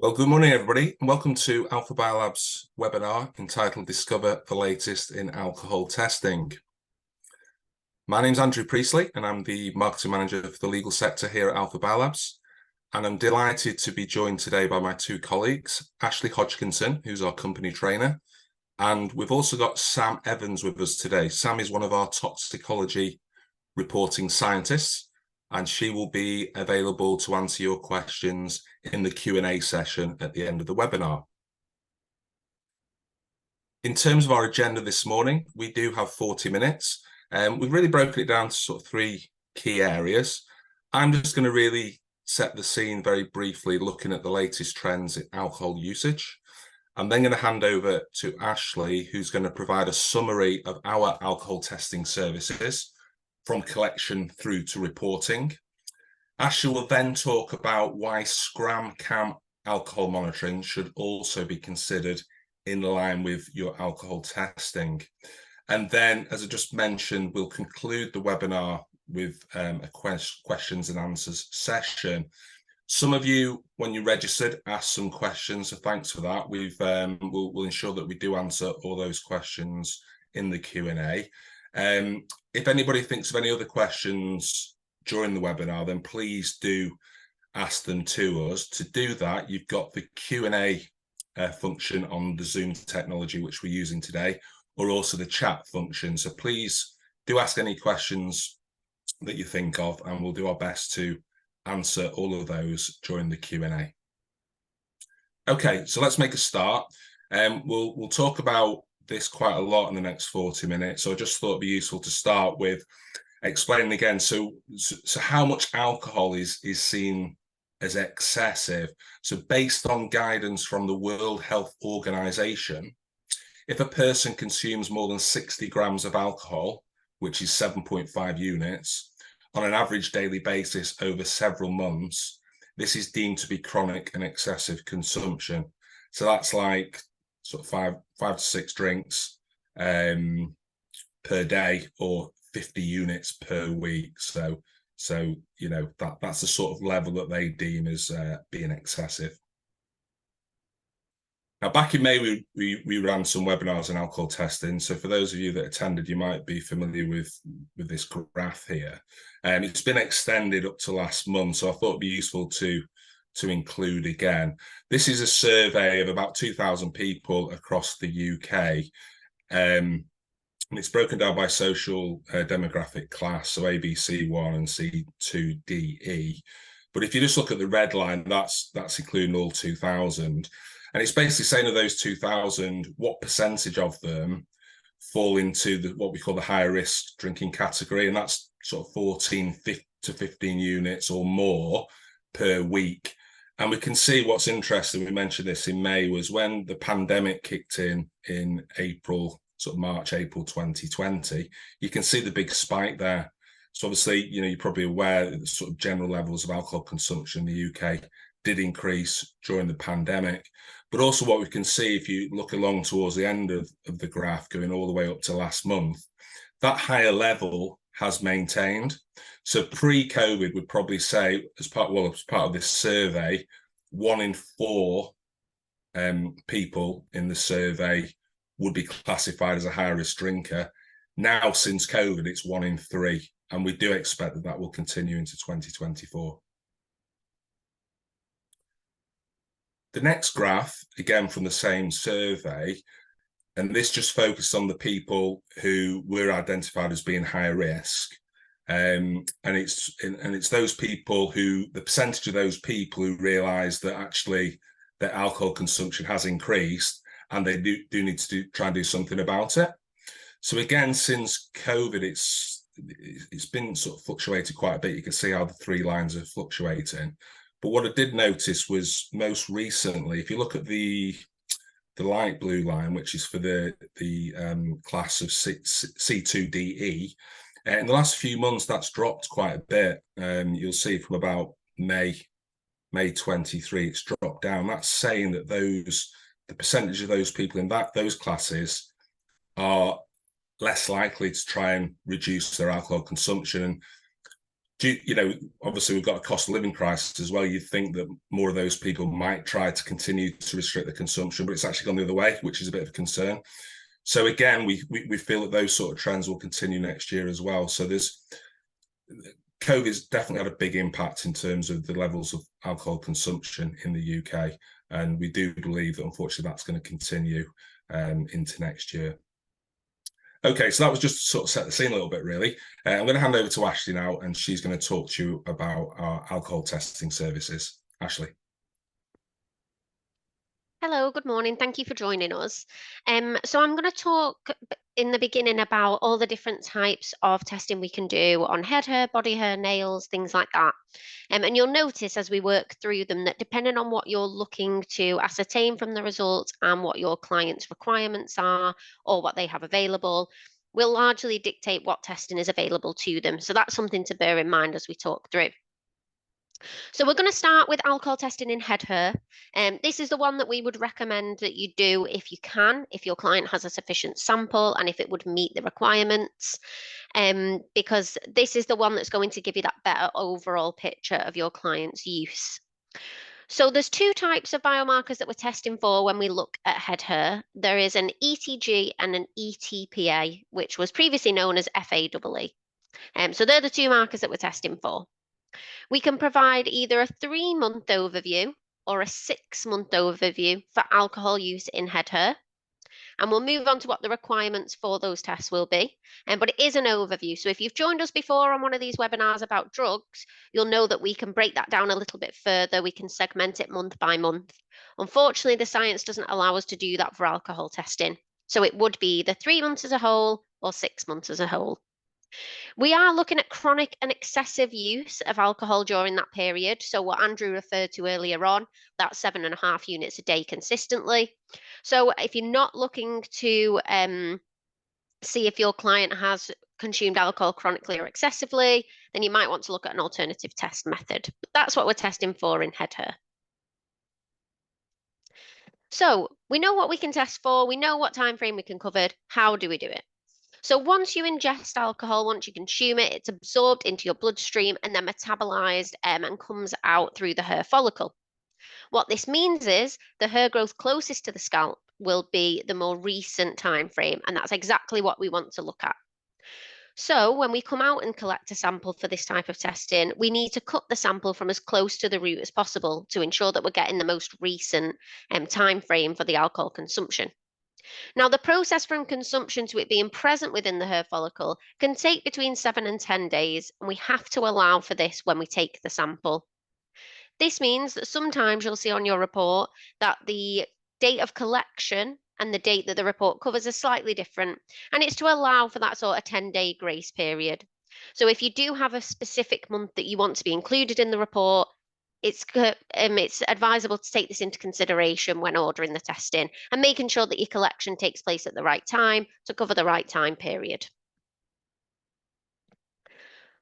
Well, good morning, everybody, and welcome to AlphaBiolabs webinar entitled Discover the Latest in Alcohol Testing. My name's Andrew Priestley, and I'm the Marketing Manager for the legal sector here at AlphaBiolabs. And I'm delighted to be joined today by my two colleagues, Ashley Hodgkinson, who's our company trainer, and we've also got Sam Evans with us today. Sam is one of our toxicology reporting scientists, and she will be available to answer your questions in the Q&A session at the end of the webinar. In terms of our agenda this morning, we do have 40 minutes. We've really broken it down to sort of three key areas. I'm just going to really set the scene very briefly, looking at the latest trends in alcohol usage. I'm then going to hand over to Ashley, who's going to provide a summary of our alcohol testing services from collection through to reporting. Ashley will then talk about why SCRAM-CAM alcohol monitoring should also be considered in line with your alcohol testing. And then, as I just mentioned, we'll conclude the webinar with a questions and answers session. Some of you, when you registered, asked some questions, so thanks for that. We'll ensure that we do answer all those questions in the Q&A. If anybody thinks of any other questions during the webinar, then please do ask them to us. To do that, you've got the Q&A function on the Zoom technology, which we're using today, or also the chat function. So please do ask any questions that you think of, and we'll do our best to answer all of those during the Q&A. Okay, so let's make a start. We'll talk about this quite a lot in the next 40 minutes. So I just thought it'd be useful to start with explaining again. So how much alcohol is seen as excessive? So based on guidance from the World Health Organization, if a person consumes more than 60 grams of alcohol, which is 7.5 units, on an average daily basis over several months, this is deemed to be chronic and excessive consumption. So that's like sort of five to six drinks per day, or 50 units per week. So you know, that's the sort of level that they deem as being excessive. Now, back in May, we ran some webinars on alcohol testing. So for those of you that attended, you might be familiar with this graph here. It's been extended up to last month, so I thought it'd be useful to include again. This is a survey of about 2,000 people across the UK. And it's broken down by social demographic class, so A, B, C1 and C2, D, E. But if you just look at the red line, that's including all 2,000. And it's basically saying of those 2,000, what percentage of them fall into what we call the higher risk drinking category. And that's sort of 14 to 15 units or more per week. And we can see what's interesting, we mentioned this in May, was when the pandemic kicked in April, sort of March, April 2020, you can see the big spike there. So obviously, you know, you're probably aware that the sort of general levels of alcohol consumption in the UK did increase during the pandemic. But also what we can see, if you look along towards the end of the graph, going all the way up to last month, that higher level has maintained. So pre-COVID, we'd probably say, as part of this survey, 1 in 4 people in the survey would be classified as a high-risk drinker. Now, since COVID, it's 1 in 3, and we do expect that will continue into 2024. The next graph, again from the same survey, and this just focused on the people who were identified as being high risk. And it's those people who, the percentage of those people who realise that actually their alcohol consumption has increased, and they do need to try and do something about it. So again, since COVID, it's been sort of fluctuated quite a bit. You can see how the 3 lines are fluctuating. But what I did notice was most recently, if you look at the light blue line, which is for the class of C2DE, in the last few months, that's dropped quite a bit. You'll see from about May 23, it's dropped down. That's saying that the percentage of those people in those classes are less likely to try and reduce their alcohol consumption. And obviously we've got a cost of living crisis as well. You'd think that more of those people might try to continue to restrict the consumption, but it's actually gone the other way, which is a bit of a concern. So again, we feel that those sort of trends will continue next year as well. So COVID's definitely had a big impact in terms of the levels of alcohol consumption in the UK. And we do believe that unfortunately that's going to continue into next year. Okay, so that was just to sort of set the scene a little bit, really. I'm going to hand over to Ashley now, and she's going to talk to you about our alcohol testing services. Ashley. Hello, good morning. Thank you for joining us. So I'm going to talk in the beginning about all the different types of testing we can do on head hair, body hair, nails, things like that. And you'll notice as we work through them that depending on what you're looking to ascertain from the results and what your client's requirements are or what they have available, will largely dictate what testing is available to them. So that's something to bear in mind as we talk through. So we're going to start with alcohol testing in head hair. This is the one that we would recommend that you do if you can, if your client has a sufficient sample and if it would meet the requirements, because this is the one that's going to give you that better overall picture of your client's use. So there's two types of biomarkers that we're testing for when we look at head hair. There is an ETG and an ETPA, which was previously known as FAEE. So they're the two markers that we're testing for. We can provide either a 3-month overview or a 6-month overview for alcohol use in head hair. And we'll move on to what the requirements for those tests will be. But it is an overview. So if you've joined us before on one of these webinars about drugs, you'll know that we can break that down a little bit further. We can segment it month by month. Unfortunately, the science doesn't allow us to do that for alcohol testing. So it would be the 3 months as a whole or 6 months as a whole. We are looking at chronic and excessive use of alcohol during that period. So what Andrew referred to earlier on, that's 7.5 units a day consistently. So if you're not looking to see if your client has consumed alcohol chronically or excessively, then you might want to look at an alternative test method. But that's what we're testing for in head hair. So we know what we can test for. We know what time frame we can cover. How do we do it? So once you ingest alcohol, once you consume it, it's absorbed into your bloodstream and then metabolized and comes out through the hair follicle. What this means is the hair growth closest to the scalp will be the more recent time frame, and that's exactly what we want to look at. So when we come out and collect a sample for this type of testing, we need to cut the sample from as close to the root as possible to ensure that we're getting the most recent time frame for the alcohol consumption. Now, the process from consumption to it being present within the hair follicle can take between 7 and 10 days, and we have to allow for this when we take the sample. This means that sometimes you'll see on your report that the date of collection and the date that the report covers are slightly different, and it's to allow for that sort of 10-day grace period. So if you do have a specific month that you want to be included in the report, it's advisable to take this into consideration when ordering the testing and making sure that your collection takes place at the right time to cover the right time period.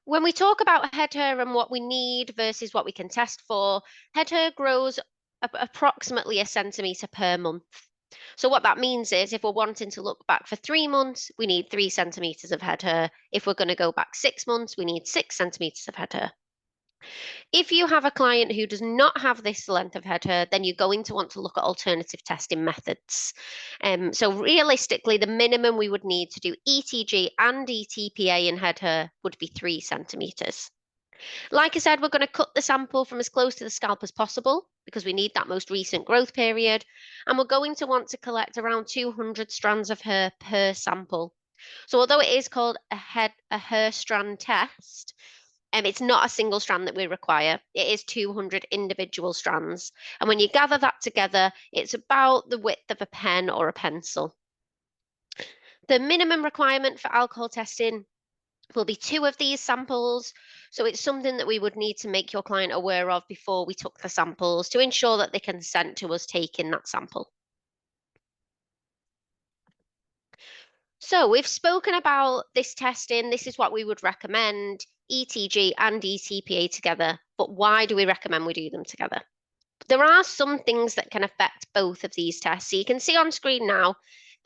When we talk about head hair and what we need versus what we can test for, head hair grows approximately 1 centimetre per month. So what that means is if we're wanting to look back for 3 months, we need 3 centimetres of head hair. If we're going to go back 6 months, we need 6 centimetres of head hair. If you have a client who does not have this length of head hair, then you're going to want to look at alternative testing methods. So realistically, the minimum we would need to do ETG and ETPA in head hair would be 3 centimetres. Like I said, we're going to cut the sample from as close to the scalp as possible because we need that most recent growth period. And we're going to want to collect around 200 strands of hair per sample. So although it is called a hair strand test, it's not a single strand that we require. It is 200 individual strands. And when you gather that together, it's about the width of a pen or a pencil. The minimum requirement for alcohol testing will be 2 of these samples. So it's something that we would need to make your client aware of before we took the samples to ensure that they consent to us taking that sample. So we've spoken about this testing. This is what we would recommend, ETG and ETPA together. But why do we recommend we do them together? There are some things that can affect both of these tests. So you can see on screen now,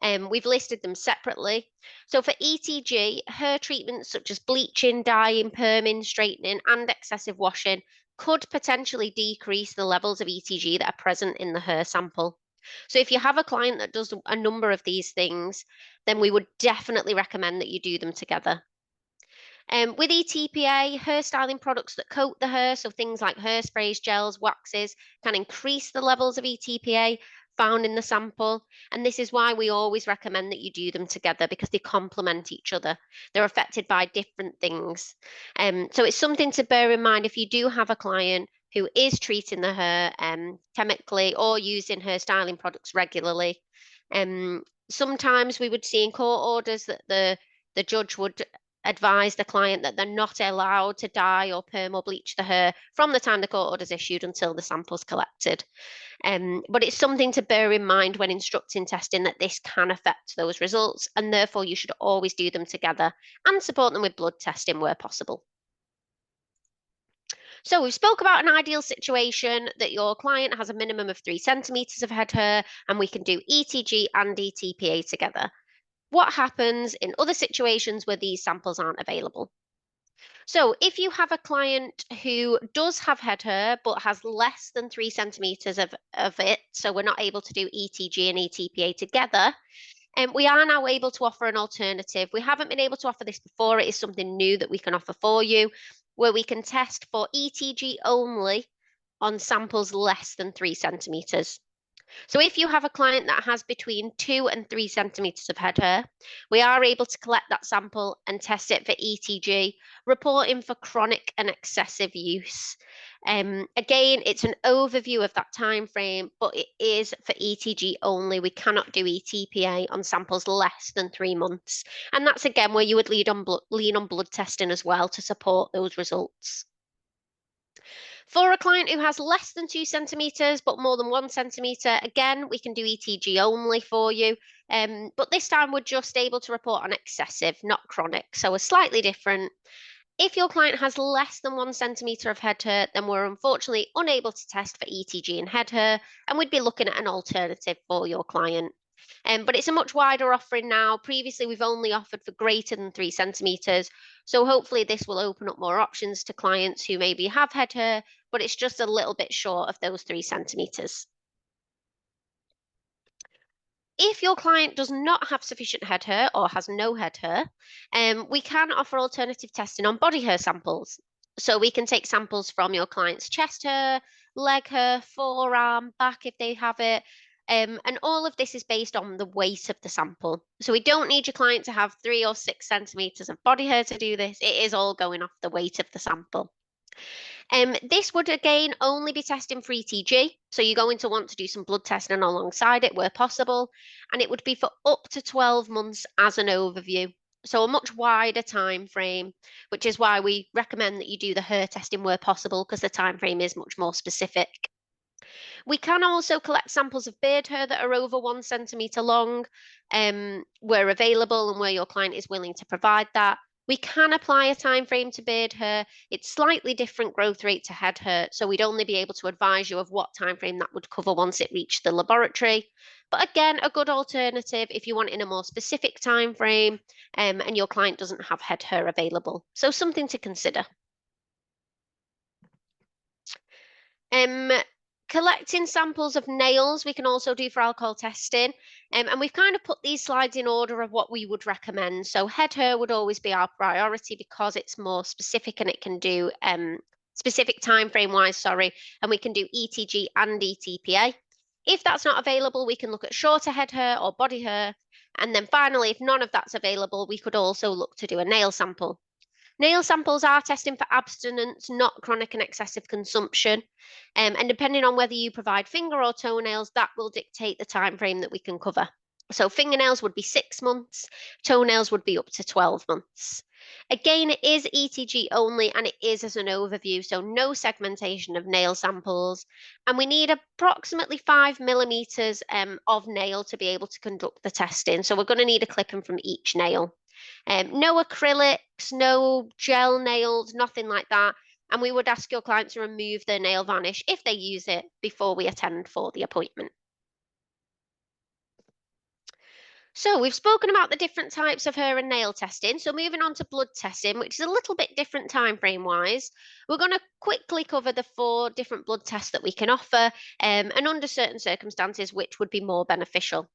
We've listed them separately. So for ETG, hair treatments such as bleaching, dyeing, perming, straightening, and excessive washing could potentially decrease the levels of ETG that are present in the hair sample. So if you have a client that does a number of these things, then we would definitely recommend that you do them together. With ETPA, hairstyling products that coat the hair, so things like hairsprays, gels, waxes, can increase the levels of ETPA found in the sample. And this is why we always recommend that you do them together, because they complement each other. They're affected by different things. So it's something to bear in mind if you do have a client who is treating the hair chemically or using hairstyling products regularly. Sometimes we would see in court orders that the judge would advise the client that they're not allowed to dye or perm or bleach the hair from the time the court order is issued until the sample's collected. But it's something to bear in mind when instructing testing that this can affect those results, and therefore you should always do them together and support them with blood testing where possible. So we spoke about an ideal situation that your client has a minimum of 3 centimeters of head hair, and we can do ETG and ETPA together. What happens in other situations where these samples aren't available? So if you have a client who does have head hair but has less than 3 centimeters of it, so we're not able to do ETG and ETPA together, we are now able to offer an alternative. We haven't been able to offer this before. It is something new that we can offer for you, where we can test for ETG only on samples less than 3 centimeters. So if you have a client that has between 2 and 3 centimeters of head hair, we are able to collect that sample and test it for ETG, reporting for chronic and excessive use. Again, it's an overview of that time frame, but it is for ETG only. We cannot do ETPA on samples less than 3 months. And that's again where you would lean on blood testing as well to support those results. For a client who has less than 2 centimeters but more than 1 centimeter, again, we can do ETG only for you. But this time we're just able to report on excessive, not chronic. So a slightly different. If your client has less than 1 centimeter of head hair, then we're unfortunately unable to test for ETG and head hair, and we'd be looking at an alternative for your client. But it's a much wider offering now. Previously, we've only offered for greater than 3 centimeters. So hopefully this will open up more options to clients who maybe have head hair, but it's just a little bit short of those 3 centimeters. If your client does not have sufficient head hair or has no head hair, we can offer alternative testing on body hair samples. So we can take samples from your client's chest hair, leg hair, forearm, back if they have it. And all of this is based on the weight of the sample. So we don't need your client to have 3 or 6 centimeters of body hair to do this. It is all going off the weight of the sample. This would again only be testing for ETG, so you're going to want to do some blood testing alongside it where possible, and it would be for up to 12 months as an overview. So a much wider time frame, which is why we recommend that you do the hair testing where possible, because the time frame is much more specific. We can also collect samples of beard hair that are over 1 centimeter long, where available and where your client is willing to provide that. We can apply a time frame to beard hair. It's slightly different growth rate to head hair, so we'd only be able to advise you of what time frame that would cover once it reached the laboratory. But again, a good alternative if you want in a more specific time frame and your client doesn't have head hair available. So something to consider. Collecting samples of nails we can also do for alcohol testing, and we've kind of put these slides in order of what we would recommend. So head hair would always be our priority because it's more specific and it can do specific time frame wise, and we can do ETG and ETPA. If that's not available, we can look at shorter head hair or body hair, and then finally, if none of that's available, we could also look to do a nail sample. Nail samples are testing for abstinence, not chronic and excessive consumption. And depending on whether you provide finger or toenails, that will dictate the time frame that we can cover. So fingernails would be 6 months, toenails would be up to 12 months. Again, it is ETG only and it is as an overview, so no segmentation of nail samples. And we need approximately 5 millimeters of nail to be able to conduct the testing. So we're going to need a clipping from each nail. No acrylics, no gel nails, nothing like that. And we would ask your client to remove their nail varnish if they use it before we attend for the appointment. So we've spoken about the different types of hair and nail testing. So moving on to blood testing, which is a little bit different time frame wise, we're going to quickly cover the 4 different blood tests that we can offer, and under certain circumstances, which would be more beneficial.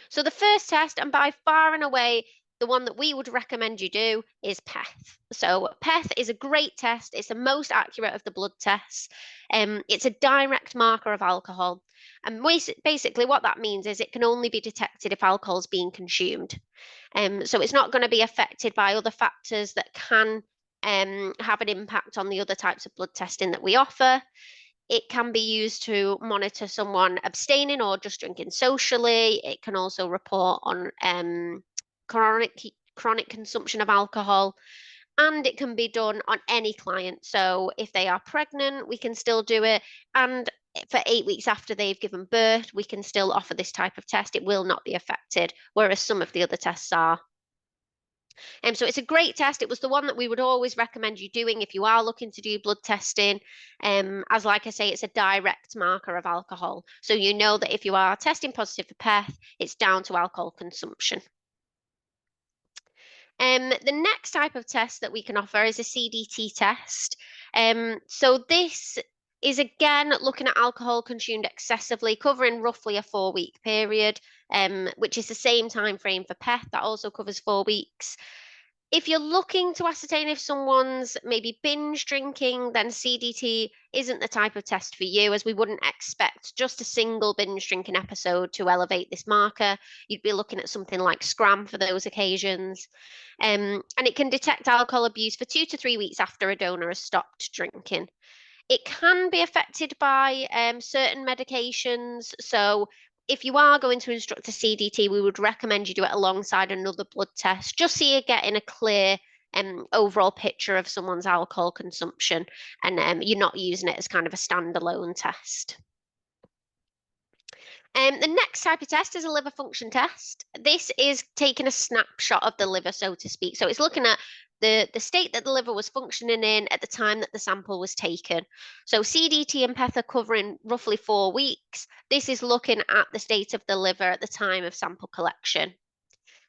So the first test, and by far and away the one that we would recommend you do, is PEth. So PEth is a great test. It's the most accurate of the blood tests. It's a direct marker of alcohol. And basically what that means is it can only be detected if alcohol is being consumed. So it's not going to be affected by other factors that can have an impact on the other types of blood testing that we offer. It can be used to monitor someone abstaining or just drinking socially. It can also report on chronic consumption of alcohol, and it can be done on any client. So if they are pregnant, we can still do it, and for 8 weeks after they've given birth, we can still offer this type of test. It will not be affected, whereas some of the other tests are. So it's a great test. It was the one that we would always recommend you doing if you are looking to do blood testing. As like I say, it's a direct marker of alcohol. So you know that if you are testing positive for PEth, it's down to alcohol consumption. The next type of test that we can offer is a CDT test. So this is again looking at alcohol consumed excessively, covering roughly a 4-week period, which is the same time frame for PEth. That also covers 4 weeks. If you're looking to ascertain if someone's maybe binge drinking, then CDT isn't the type of test for you, as we wouldn't expect just a single binge drinking episode to elevate this marker. You'd be looking at something like Scram for those occasions. And it can detect alcohol abuse for 2 to 3 weeks after a donor has stopped drinking. It can be affected by certain medications. So if you are going to instruct a CDT, we would recommend you do it alongside another blood test, just so you're getting a clear overall picture of someone's alcohol consumption, and you're not using it as kind of a standalone test. The next type of test is a liver function test. This is taking a snapshot of the liver, so to speak. So it's looking at the state that the liver was functioning in at the time that the sample was taken. So CDT and PEth are covering roughly 4 weeks. This is looking at the state of the liver at the time of sample collection.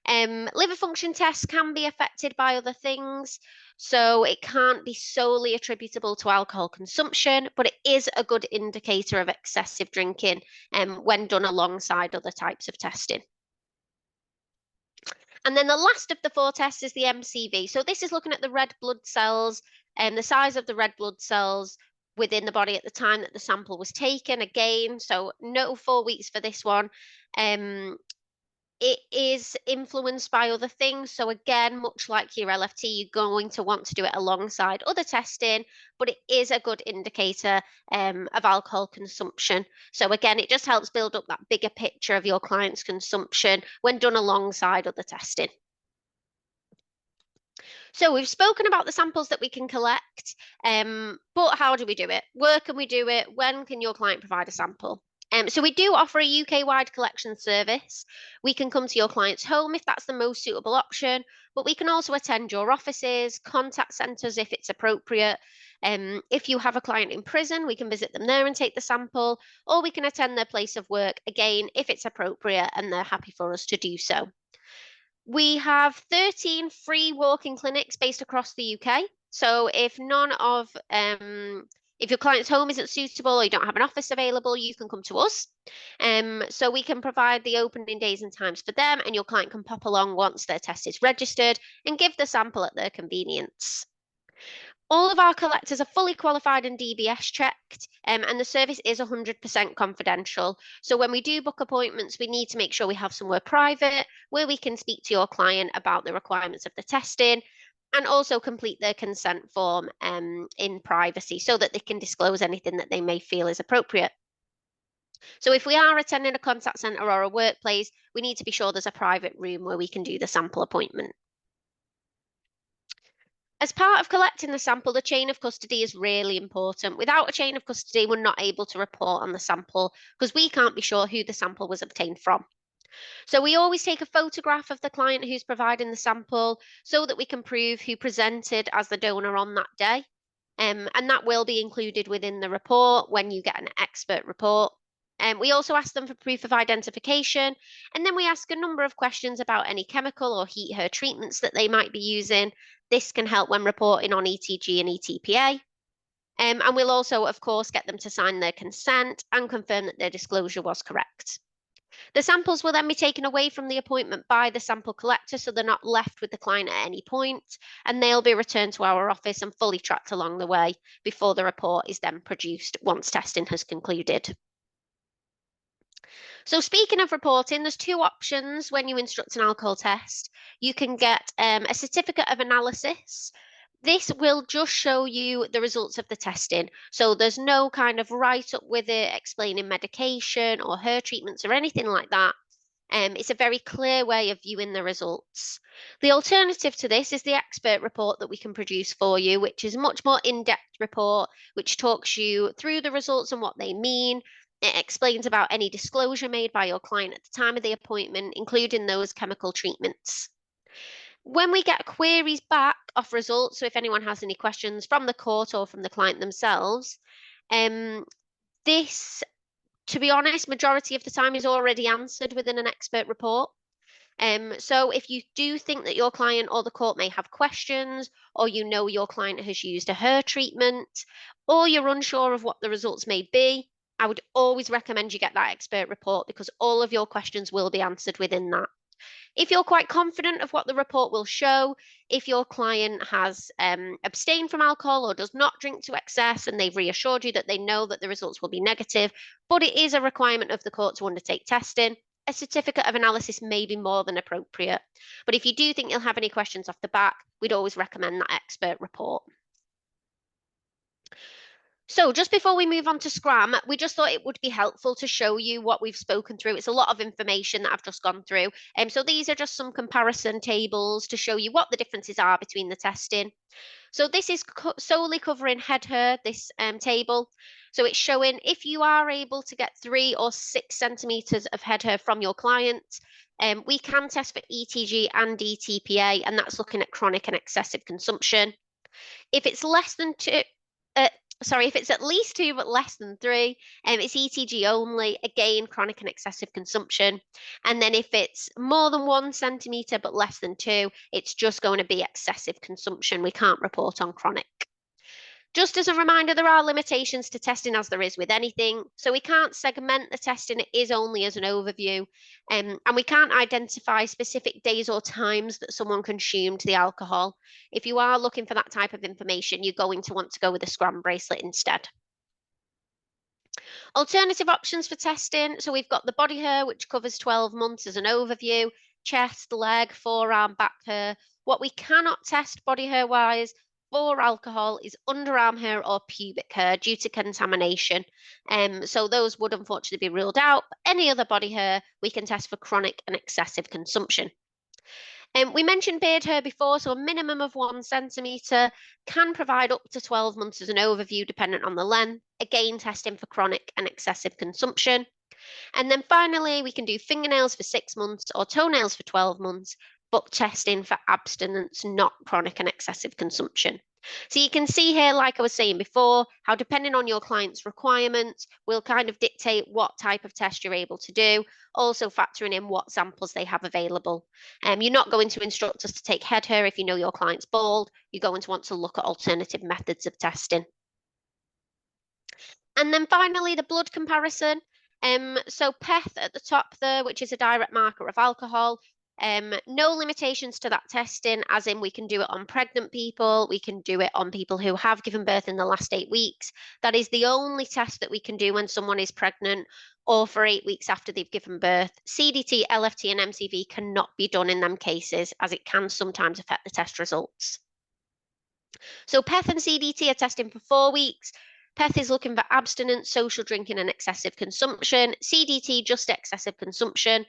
Liver function tests can be affected by other things, so it can't be solely attributable to alcohol consumption, but it is a good indicator of excessive drinking when done alongside other types of testing. And then the last of the 4 tests is the MCV. So this is looking at the red blood cells and the size of the red blood cells within the body at the time that the sample was taken. Again, so no 4 weeks for this one. It is influenced by other things. So again, much like your LFT, you're going to want to do it alongside other testing, but it is a good indicator of alcohol consumption. So again, it just helps build up that bigger picture of your client's consumption when done alongside other testing. So we've spoken about the samples that we can collect, but how do we do it? Where can we do it? When can your client provide a sample? So we do offer a UK-wide collection service. We can come to your client's home if that's the most suitable option, but we can also attend your offices, contact centres if it's appropriate. If you have a client in prison, we can visit them there and take the sample, or we can attend their place of work, again, if it's appropriate and they're happy for us to do so. We have 13 free walk-in clinics based across the UK. So if if your client's home isn't suitable or you don't have an office available, you can come to us. So we can provide the opening days and times for them, and your client can pop along once their test is registered and give the sample at their convenience. All of our collectors are fully qualified and DBS checked, and the service is 100% confidential. So when we do book appointments, we need to make sure we have somewhere private where we can speak to your client about the requirements of the testing, and also complete their consent form in privacy so that they can disclose anything that they may feel is appropriate. So if we are attending a contact centre or a workplace, we need to be sure there's a private room where we can do the sample appointment. As part of collecting the sample, the chain of custody is really important. Without a chain of custody, we're not able to report on the sample because we can't be sure who the sample was obtained from. So we always take a photograph of the client who's providing the sample so that we can prove who presented as the donor on that day. And that will be included within the report when you get an expert report. We also ask them for proof of identification, and then we ask a number of questions about any chemical or heat her treatments that they might be using. This can help when reporting on ETG and ETPA. And we'll also, of course, get them to sign their consent and confirm that their disclosure was correct. The samples will then be taken away from the appointment by the sample collector, so they're not left with the client at any point, and they'll be returned to our office and fully tracked along the way before the report is then produced once testing has concluded. So speaking of reporting, there's two options when you instruct an alcohol test. You can get a certificate of analysis. This will just show you the results of the testing. So there's no kind of write-up with it explaining medication or her treatments or anything like that. It's a very clear way of viewing the results. The alternative to this is the expert report that we can produce for you, which is a much more in-depth report, which talks you through the results and what they mean. It explains about any disclosure made by your client at the time of the appointment, including those chemical treatments. When we get queries back of results, so if anyone has any questions from the court or from the client themselves, this, to be honest, majority of the time is already answered within an expert report. So if you do think that your client or the court may have questions, or you know your client has used a hair treatment, or you're unsure of what the results may be, I would always recommend you get that expert report because all of your questions will be answered within that. If you're quite confident of what the report will show, if your client has abstained from alcohol or does not drink to excess and they've reassured you that they know that the results will be negative, but it is a requirement of the court to undertake testing, a certificate of analysis may be more than appropriate. But if you do think you'll have any questions off the back, we'd always recommend that expert report. So just before we move on to Scrum, we just thought it would be helpful to show you what we've spoken through. It's a lot of information that I've just gone through. So these are just some comparison tables to show you what the differences are between the testing. So this is solely covering head hair, this table. So it's showing if you are able to get 3 or 6 centimeters of head hair from your client, we can test for ETG and ETPA, and that's looking at chronic and excessive consumption. If it's less than 2, if it's at least 2 but less than 3, it's ETG only, again, chronic and excessive consumption. And then if it's more than 1 centimetre but less than 2, it's just going to be excessive consumption. We can't report on chronic. Just as a reminder, there are limitations to testing as there is with anything. So we can't segment the testing, it is only as an overview. And we can't identify specific days or times that someone consumed the alcohol. If you are looking for that type of information, you're going to want to go with a Scrum bracelet instead. Alternative options for testing. So we've got the body hair, which covers 12 months as an overview, chest, leg, forearm, back hair. What we cannot test body hair wise for alcohol is underarm hair or pubic hair due to contamination. So those would unfortunately be ruled out. Any other body hair we can test for chronic and excessive consumption. We mentioned beard hair before, so a minimum of 1 centimetre can provide up to 12 months as an overview dependent on the length. Again, testing for chronic and excessive consumption. And then finally, we can do fingernails for 6 months or toenails for 12 months, but testing for abstinence, not chronic and excessive consumption. So you can see here, like I was saying before, how depending on your client's requirements will kind of dictate what type of test you're able to do, also factoring in what samples they have available. You're not going to instruct us to take head hair if you know your client's bald. You're going to want to look at alternative methods of testing. And then finally, the blood comparison. So PEth at the top there, which is a direct marker of alcohol. No limitations to that testing, as in we can do it on pregnant people, we can do it on people who have given birth in the last 8 weeks. That is the only test that we can do when someone is pregnant or for 8 weeks after they've given birth. CDT, LFT and MCV cannot be done in them cases, as it can sometimes affect the test results. So PEth and CDT are testing for 4 weeks. PEth is looking for abstinence, social drinking and excessive consumption. CDT, just excessive consumption.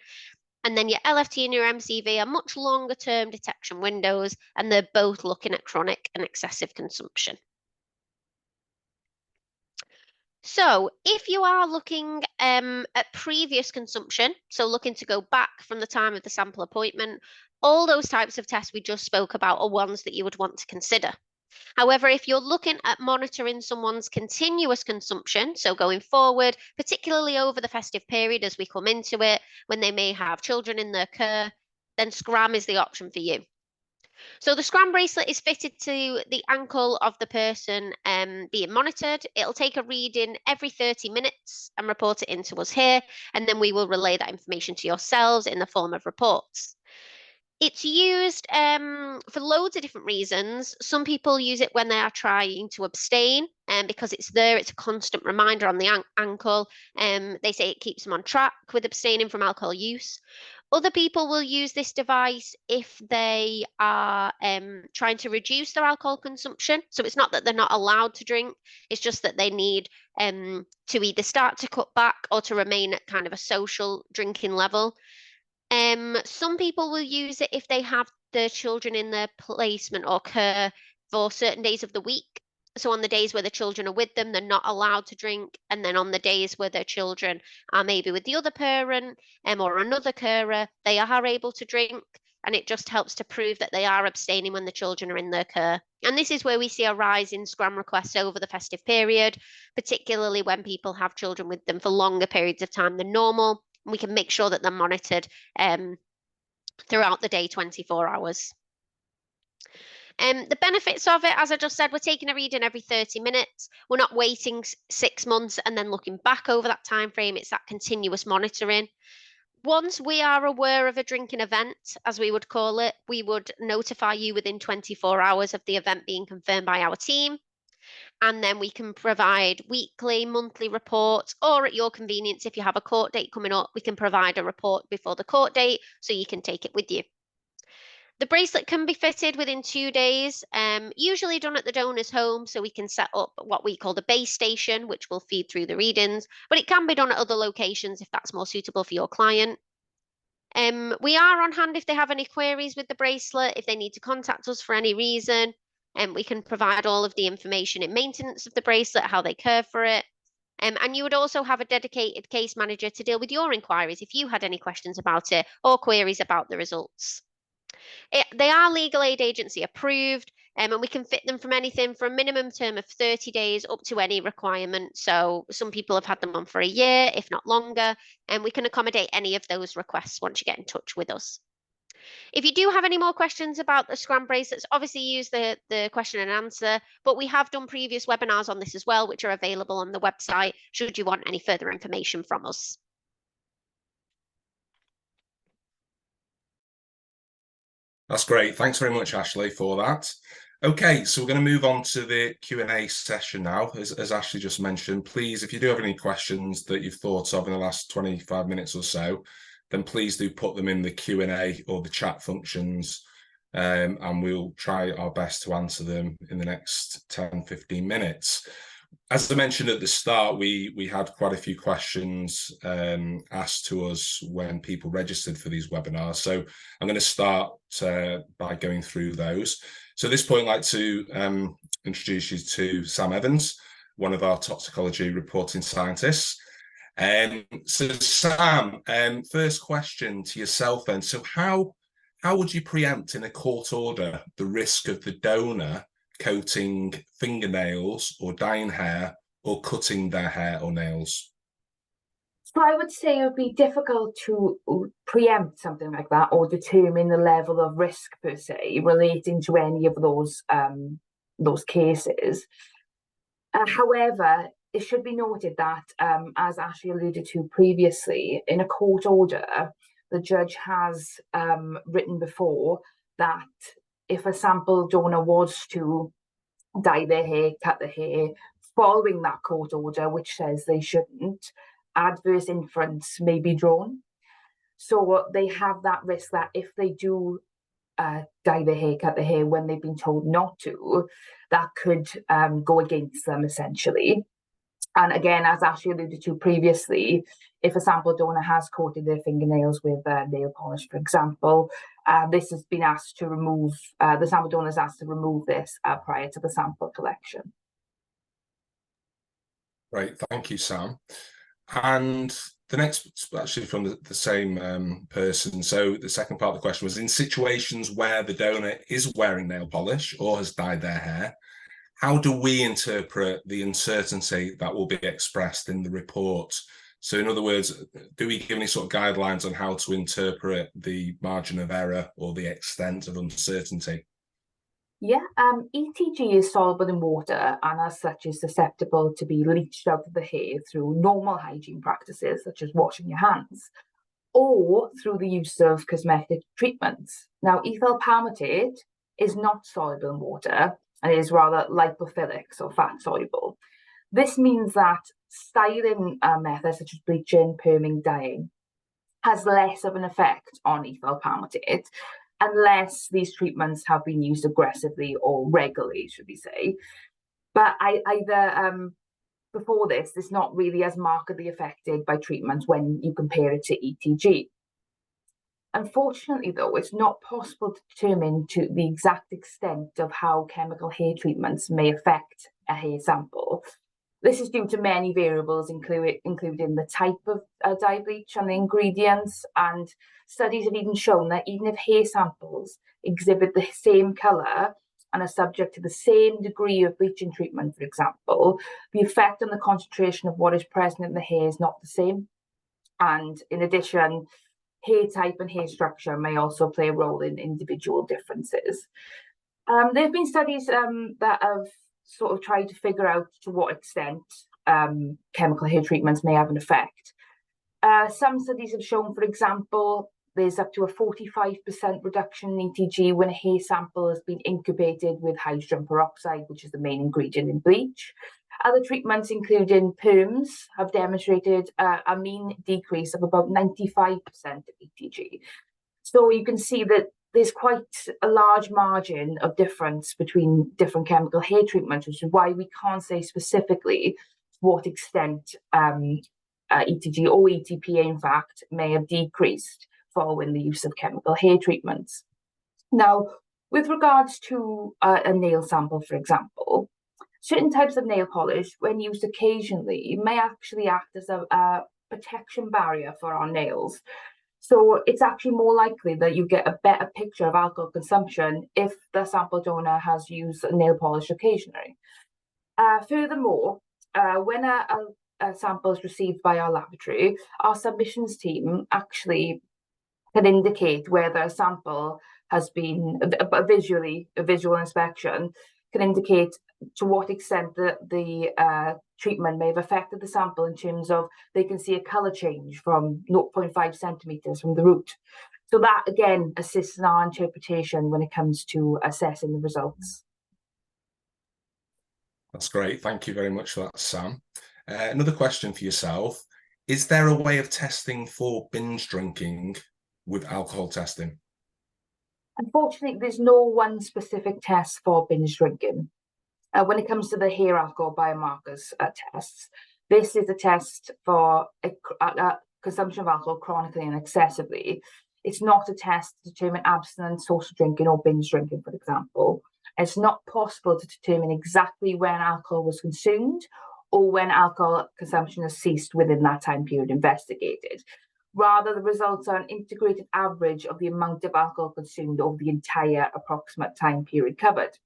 And then your LFT and your MCV are much longer term detection windows, and they're both looking at chronic and excessive consumption. So if you are looking at previous consumption, so looking to go back from the time of the sample appointment, all those types of tests we just spoke about are ones that you would want to consider. However, if you're looking at monitoring someone's continuous consumption, so going forward, particularly over the festive period as we come into it, when they may have children in their care, then Scram is the option for you. So the Scram bracelet is fitted to the ankle of the person being monitored. It'll take a reading every 30 minutes and report it into us here, and then we will relay that information to yourselves in the form of reports. It's used for loads of different reasons. Some people use it when they are trying to abstain, because it's there, it's a constant reminder on the ankle. They say it keeps them on track with abstaining from alcohol use. Other people will use this device if they are trying to reduce their alcohol consumption. So it's not that they're not allowed to drink, it's just that they need to either start to cut back or to remain at kind of a social drinking level. Some people will use it if they have their children in their placement or care for certain days of the week. So on the days where the children are with them, they're not allowed to drink. And then on the days where their children are maybe with the other parent or another carer, they are able to drink. And it just helps to prove that they are abstaining when the children are in their care. And this is where we see a rise in Scram requests over the festive period, particularly when people have children with them for longer periods of time than normal. And we can make sure that they're monitored throughout the day, 24 hours. The benefits of it, as I just said, we're taking a reading every 30 minutes. We're not waiting 6 months and then looking back over that time frame. It's that continuous monitoring. Once we are aware of a drinking event, as we would call it, we would notify you within 24 hours of the event being confirmed by our team. And then we can provide weekly, monthly reports, or at your convenience, if you have a court date coming up, we can provide a report before the court date so you can take it with you. The bracelet can be fitted within 2 days, usually done at the donor's home, so we can set up what we call the base station, which will feed through the readings, but it can be done at other locations if that's more suitable for your client. We are on hand if they have any queries with the bracelet, if they need to contact us for any reason, and we can provide all of the information in maintenance of the bracelet, how they care for it. And you would also have a dedicated case manager to deal with your inquiries if you had any questions about it or queries about the results. They are legal aid agency approved, and we can fit them from anything from a minimum term of 30 days up to any requirement. So some people have had them on for a year, if not longer, and we can accommodate any of those requests once you get in touch with us. If you do have any more questions about the Scram bracelets, obviously use the question and answer, but we have done previous webinars on this as well, which are available on the website should you want any further information from us. That's great. Thanks very much, Ashley, for that. Okay, so we're going to move on to the Q&A session now. As Ashley just mentioned, please, if you do have any questions that you've thought of in the last 25 minutes or so, then please do put them in the Q&A or the chat functions, and we'll try our best to answer them in the next 10-15 minutes. As I mentioned at the start, we had quite a few questions asked to us when people registered for these webinars. So I'm going to start by going through those. So at this point, I'd like to introduce you to Sam Evans, one of our toxicology reporting scientists. So Sam, first question to yourself then. So how would you preempt in a court order the risk of the donor coating fingernails or dyeing hair or cutting their hair or nails? So I would say it would be difficult to preempt something like that or determine the level of risk per se relating to any of those cases. However, it should be noted that, as Ashley alluded to previously, in a court order, the judge has written before that if a sample donor was to dye their hair, cut their hair, following that court order, which says they shouldn't, adverse inference may be drawn. So they have that risk that if they do dye their hair, cut their hair when they've been told not to, that could go against them essentially. And again, as Ashley alluded to previously, if a sample donor has coated their fingernails with nail polish, for example, this has been asked to remove, the sample donor is asked to remove this prior to the sample collection. Right, thank you, Sam. And the next, actually from the same person. So the second part of the question was, in situations where the donor is wearing nail polish or has dyed their hair, how do we interpret the uncertainty that will be expressed in the report? So in other words, do we give any sort of guidelines on how to interpret the margin of error or the extent of uncertainty? Yeah, ETG is soluble in water and as such is susceptible to be leached out of the hair through normal hygiene practices such as washing your hands or through the use of cosmetic treatments. Now, ethyl palmitate is not soluble in water and is rather lipophilic, so fat soluble. This means that styling methods such as bleaching, perming, dyeing has less of an effect on ethyl palmitate unless these treatments have been used aggressively or regularly, should we say. But before this, it's not really as markedly affected by treatments when you compare it to ETG. Unfortunately, though, it's not possible to determine to the exact extent of how chemical hair treatments may affect a hair sample. This is due to many variables, including the type of dye bleach and the ingredients, and studies have even shown that even if hair samples exhibit the same colour and are subject to the same degree of bleaching treatment, for example, the effect on the concentration of what is present in the hair is not the same. And in addition, hair type and hair structure may also play a role in individual differences. There have been studies that have sort of tried to figure out to what extent chemical hair treatments may have an effect. Some studies have shown, for example, there's up to a 45% reduction in ETG when a hair sample has been incubated with hydrogen peroxide, which is the main ingredient in bleach. Other treatments, including perms, have demonstrated a mean decrease of about 95% of ETG. So you can see that there's quite a large margin of difference between different chemical hair treatments, which is why we can't say specifically to what extent ETG or ETPA, in fact, may have decreased following the use of chemical hair treatments. Now, with regards to a nail sample, for example, certain types of nail polish, when used occasionally, may actually act as a protection barrier for our nails. So it's actually more likely that you get a better picture of alcohol consumption if the sample donor has used nail polish occasionally. Furthermore, when a sample is received by our laboratory, our submissions team actually can indicate whether a sample has been a visual inspection can indicate to what extent the treatment may have affected the sample in terms of they can see a colour change from 0.5 centimetres from the root. So that, again, assists in our interpretation when it comes to assessing the results. That's great. Thank you very much for that, Sam. Another question for yourself. Is there a way of testing for binge drinking with alcohol testing? Unfortunately, there's no one specific test for binge drinking. When it comes to the hair alcohol biomarkers tests, this is a test for consumption of alcohol chronically and excessively. It's not a test to determine abstinence, social drinking, or binge drinking, for example. It's not possible to determine exactly when alcohol was consumed or when alcohol consumption has ceased within that time period investigated. Rather, the results are an integrated average of the amount of alcohol consumed over the entire approximate time period covered.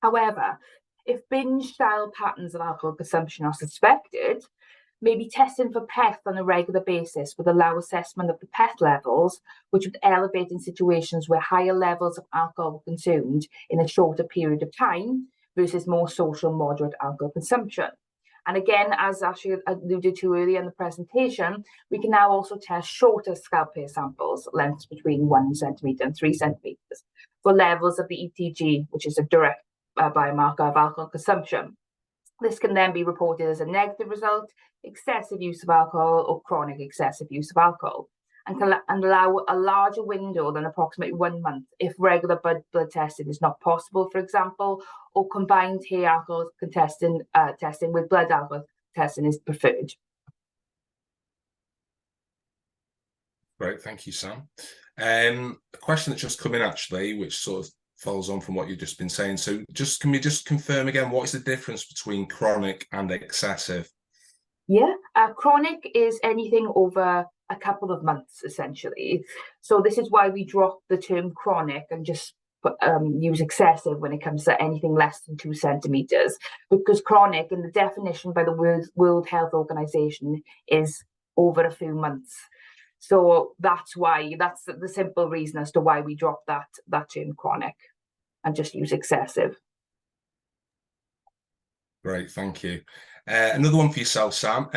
However, if binge-style patterns of alcohol consumption are suspected, maybe testing for PEth on a regular basis would allow assessment of the PEth levels, which would elevate in situations where higher levels of alcohol were consumed in a shorter period of time versus more social moderate alcohol consumption. And again, as Ashley alluded to earlier in the presentation, we can now also test shorter scalp hair samples, lengths between 1 centimetre and 3 centimetres, for levels of the ETG, which is a direct biomarker of alcohol consumption. This can then be reported as a negative result, excessive use of alcohol, or chronic excessive use of alcohol, and allow a larger window than approximately 1 month if regular blood testing is not possible, for example, or combined hair alcohol testing with blood alcohol testing is preferred. Great, thank you, Sam. A question that's just come in, actually, which sort of follows on from what you've just been saying. So can we just confirm again, what is the difference between chronic and excessive? Yeah, chronic is anything over a couple of months, essentially. So this is why we drop the term chronic and just use excessive when it comes to anything less than 2 centimeters, because chronic, in the definition by the World Health Organization, is over a few months. So that's the simple reason as to why we drop that term chronic and just use excessive. Great, thank you. Another one for yourself, Sam.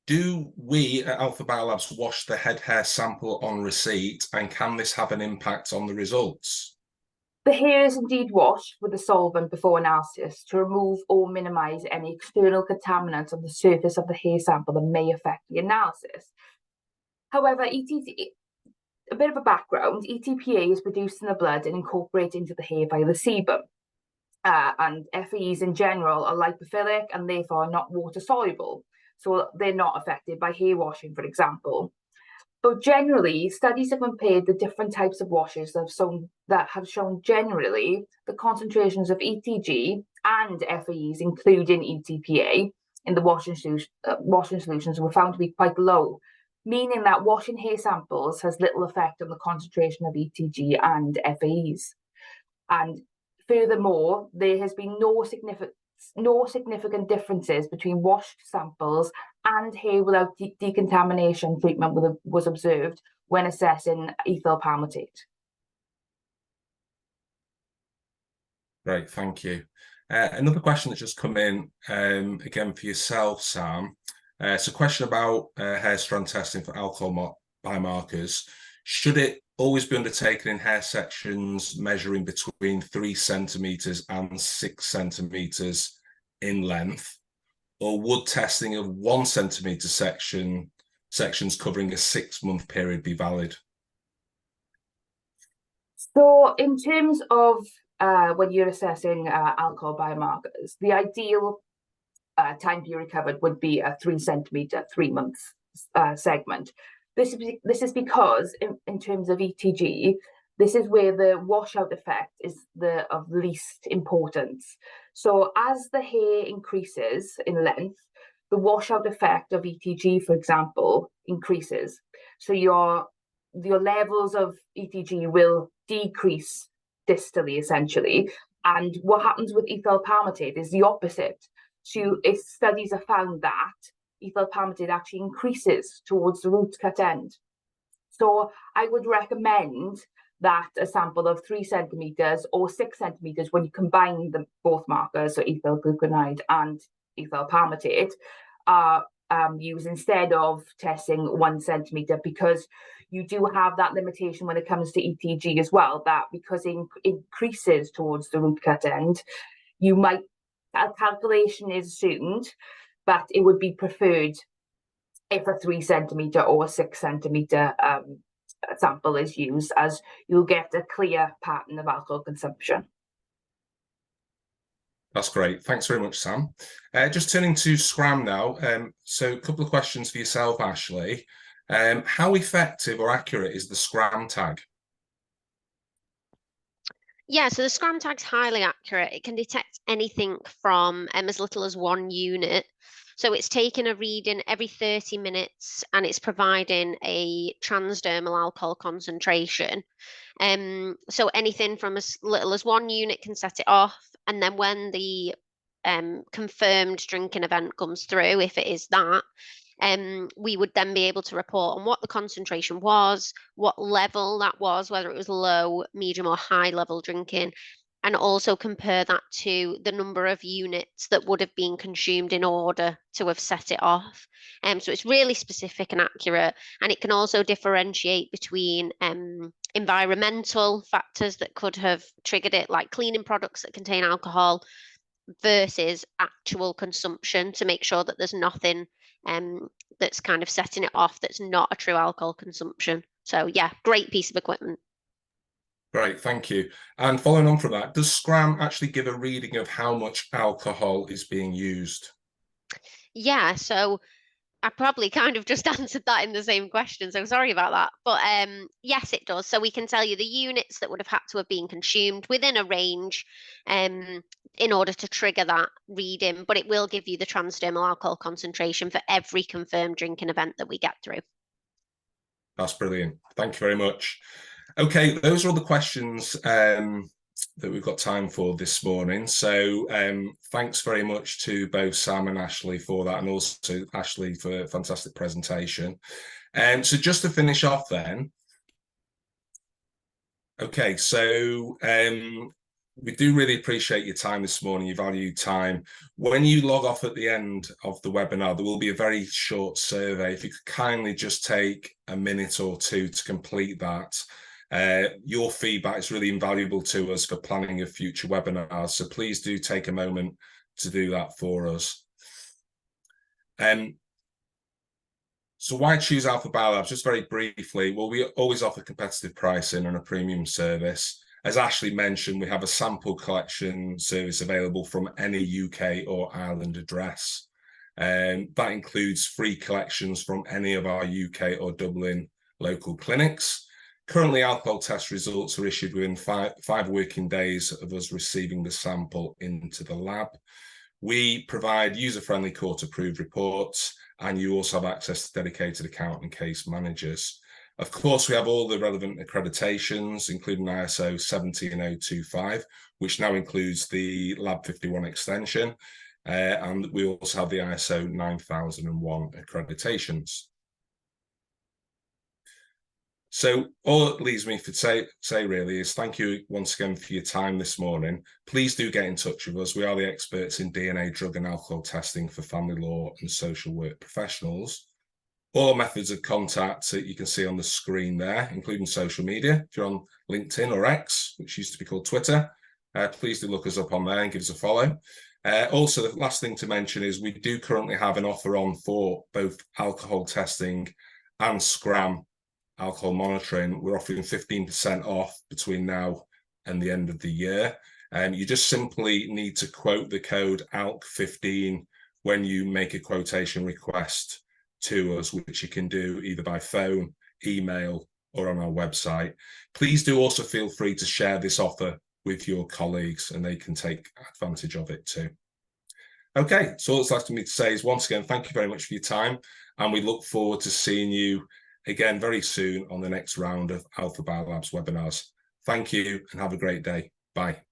Do we at AlphaBiolabs wash the head hair sample on receipt, and can this have an impact on the results? The hair is indeed washed with a solvent before analysis to remove or minimise any external contaminants on the surface of the hair sample that may affect the analysis. However, a bit of a background, ETPA is produced in the blood and incorporated into the hair via the sebum. And FAEs in general are lipophilic and therefore are not water soluble. So they're not affected by hair washing, for example. But generally, studies have compared the different types of washes that have shown generally the concentrations of ETG and FAEs, including ETPA, in the washing solutions were found to be quite low, meaning that washing hair samples has little effect on the concentration of ETG and FAEs. And furthermore, there has been no significant differences between washed samples and hair without decontamination treatment was observed when assessing ethyl palmitate. Great, thank you. Another question that's just come in, again for yourself, Sam. It's a question about hair strand testing for alcohol biomarkers. Should it always be undertaken in hair sections measuring between 3 centimeters and 6 centimeters in length, or would testing of 1 centimeter sections covering a 6-month period be valid? So in terms of when you're assessing alcohol biomarkers, the ideal time period covered would be a 3 centimeter, 3 months segment. This is because in terms of ETG, this is where the washout effect is of least importance. So as the hair increases in length, the washout effect of ETG, for example, increases. So your levels of ETG will decrease distally, essentially. And what happens with ethyl palmitate is the opposite. So studies have found that ethyl palmitate actually increases towards the root cut end. So I would recommend that a sample of 3 centimeters or 6 centimeters, when you combine both markers, so ethyl gluconide and ethyl palmitate, are used instead of testing 1 centimeter, because you do have that limitation when it comes to ETG as well, that because it increases towards the root cut end, a calculation is assumed, but it would be preferred if a 3 centimeter or a 6 centimeter sample is used, as you'll get a clear pattern of alcohol consumption. That's great. Thanks very much, Sam. Just turning to SCRAM now. So a couple of questions for yourself, Ashley. How effective or accurate is the SCRAM tag? Yeah, so the SCRAM tag's highly accurate. It can detect anything from as little as 1 unit. So it's taking a reading every 30 minutes and it's providing a transdermal alcohol concentration. So anything from as little as 1 unit can set it off. And then when the confirmed drinking event comes through, if it is that, we would then be able to report on what the concentration was, what level that was, whether it was low, medium or high level drinking, and also compare that to the number of units that would have been consumed in order to have set it off. So it's really specific and accurate, and it can also differentiate between environmental factors that could have triggered it, like cleaning products that contain alcohol, versus actual consumption, to make sure that there's nothing that's kind of setting it off that's not a true alcohol consumption. So yeah, great piece of equipment. Great, thank you. And following on from that, does SCRAM actually give a reading of how much alcohol is being used? Yeah, so I probably kind of just answered that in the same question, so sorry about that. But yes, it does. So we can tell you the units that would have had to have been consumed within a range in order to trigger that reading, but it will give you the transdermal alcohol concentration for every confirmed drinking event that we get through. That's brilliant. Thank you very much. Okay, those are all the questions that we've got time for this morning. So thanks very much to both Sam and Ashley for that, and also Ashley for a fantastic presentation. So just to finish off then, okay, so we do really appreciate your time this morning, your valued time. When you log off at the end of the webinar, there will be a very short survey. If you could kindly just take a minute or two to complete that. Your feedback is really invaluable to us for planning of future webinars, so please do take a moment to do that for us. So why choose AlphaBiolabs? Just very briefly, well, we always offer competitive pricing and a premium service. As Ashley mentioned, we have a sample collection service available from any UK or Ireland address. That includes free collections from any of our UK or Dublin local clinics. Currently, alcohol test results are issued within five working days of us receiving the sample into the lab. We provide user-friendly court-approved reports, and you also have access to dedicated account and case managers. Of course, we have all the relevant accreditations, including ISO 17025, which now includes the Lab 51 extension, and we also have the ISO 9001 accreditations. So all it leaves me to say really is thank you once again for your time this morning. Please do get in touch with us. We are the experts in DNA, drug and alcohol testing for family law and social work professionals. All methods of contact that you can see on the screen there, including social media. If you're on LinkedIn or X, which used to be called Twitter, please do look us up on there and give us a follow. Also, the last thing to mention is we do currently have an offer on for both alcohol testing and SCRAM alcohol monitoring. We're offering 15% off between now and the end of the year. You just simply need to quote the code ALC15 when you make a quotation request to us, which you can do either by phone, email, or on our website. Please do also feel free to share this offer with your colleagues and they can take advantage of it too. Okay, so all that's left for me to say is once again, thank you very much for your time, and we look forward to seeing you again very soon on the next round of AlphaBiolabs webinars. Thank you and have a great day. Bye.